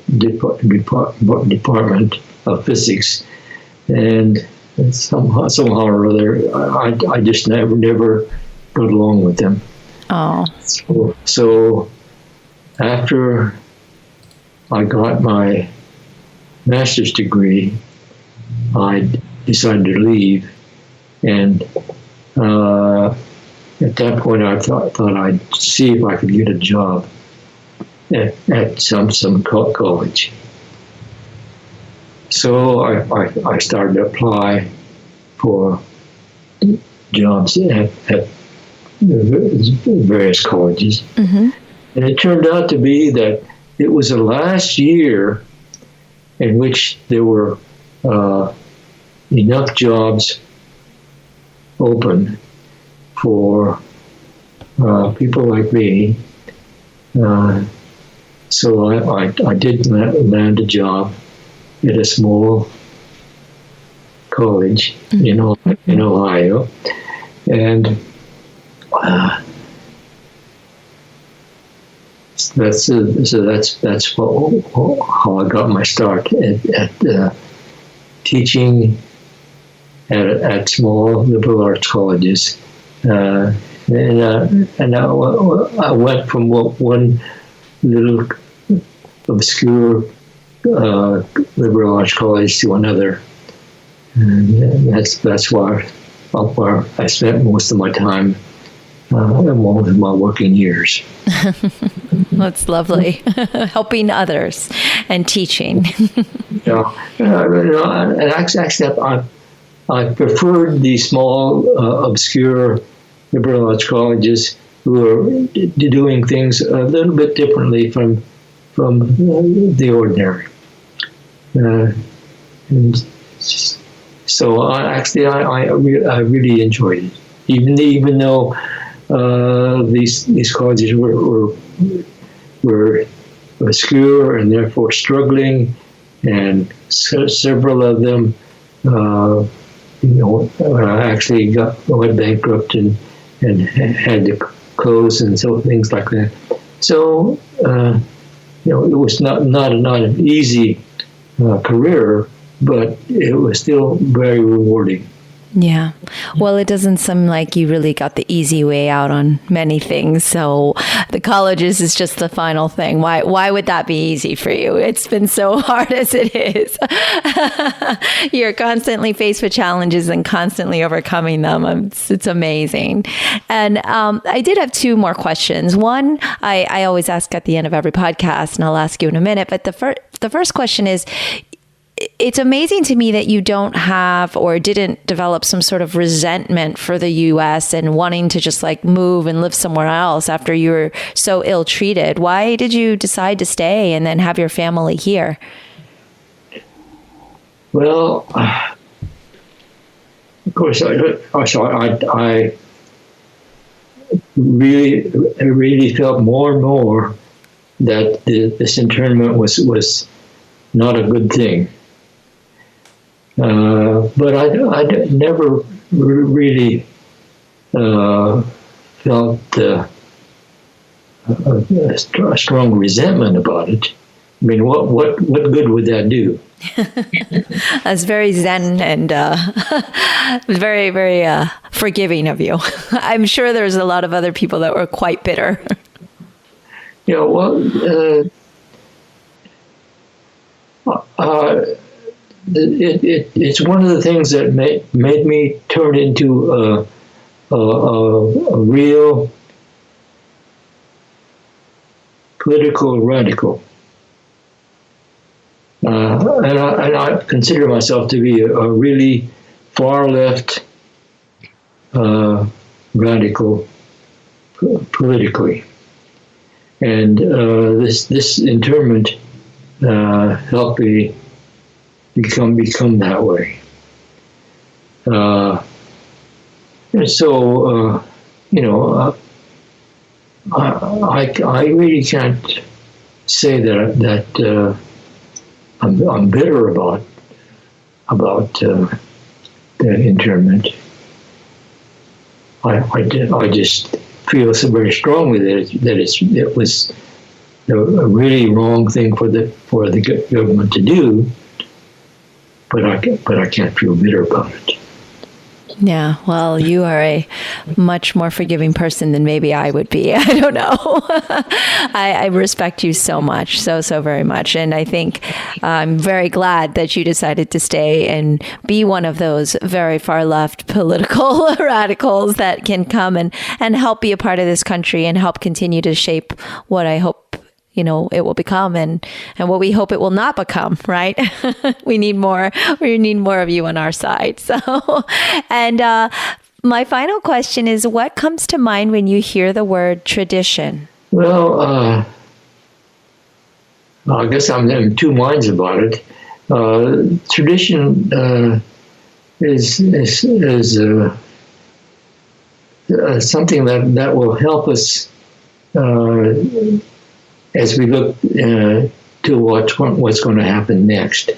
department of physics, and somehow or other, I just never got along with them. Oh. So after I got my master's degree, I decided to leave, and at that point I thought I'd see if I could get a job at some college. So I started to apply for jobs at various colleges. Mm-hmm. And it turned out to be that it was the last year in which there were enough jobs open for people like me. So I did land a job at a small college in Ohio, and that's how I got my start at teaching at small liberal arts colleges, and I went from one little obscure liberal arts college to another, and that's where I spent most of my time, most of my working years. That's lovely. Helping others and teaching. And actually, I preferred the small, obscure liberal arts colleges who are doing things a little bit differently from the ordinary. And so I really enjoyed it, even though these colleges were obscure and therefore struggling, and several of them actually went bankrupt and had to close, and so things like that. So it was not an easy career, but it was still very rewarding. Yeah. Well, it doesn't seem like you really got the easy way out on many things. So the colleges is just the final thing. Why would that be easy for you? It's been so hard as it is. You're constantly faced with challenges and constantly overcoming them. It's amazing. And I did have two more questions. One, I always ask at the end of every podcast, and I'll ask you in a minute. But the first question is, it's amazing to me that you don't have or didn't develop some sort of resentment for the U.S. and wanting to just like move and live somewhere else after you were so ill treated. Why did you decide to stay and then have your family here? Well, of course, I really felt more and more that this internment was not a good thing. But I never really felt a strong resentment about it. I mean, what good would that do? That's very zen and very, very forgiving of you. I'm sure there's a lot of other people that were quite bitter. It's one of the things that made me turn into a real political radical, and I consider myself to be a really far left radical politically, and this internment helped me become that way. And so, I really can't say that I'm bitter about the internment. I just feel so very strongly that it was a really wrong thing for the government to do. But I can't feel bitter about it. Yeah, well, you are a much more forgiving person than maybe I would be. I don't know. I respect you so much, so very much. And I think I'm very glad that you decided to stay and be one of those very far left political radicals that can come and help be a part of this country and help continue to shape what I hope it will become and what we hope it will not become, right? We need more of you on our side. So, and my final question is, what comes to mind when you hear the word tradition? Well, I guess I'm in two minds about it. Tradition is something that will help us as we look to what's going to happen next.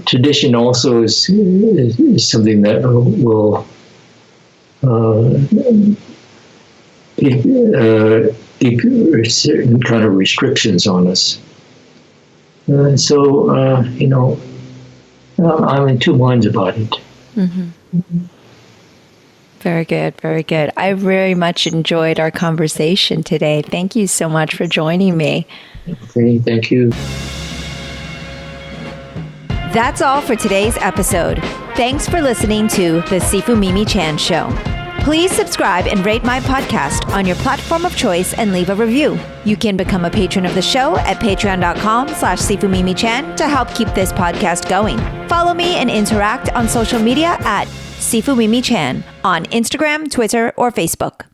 Tradition also is something that will keep certain kind of restrictions on us. So I'm in two minds about it. Mm-hmm. Very good. Very good. I very much enjoyed our conversation today. Thank you so much for joining me. Okay, thank you. That's all for today's episode. Thanks for listening to The Sifu Mimi Chan Show. Please subscribe and rate my podcast on your platform of choice and leave a review. You can become a patron of the show at patreon.com/SifuMimiChan to help keep this podcast going. Follow me and interact on social media at Sifu Mimi Chan on Instagram, Twitter, or Facebook.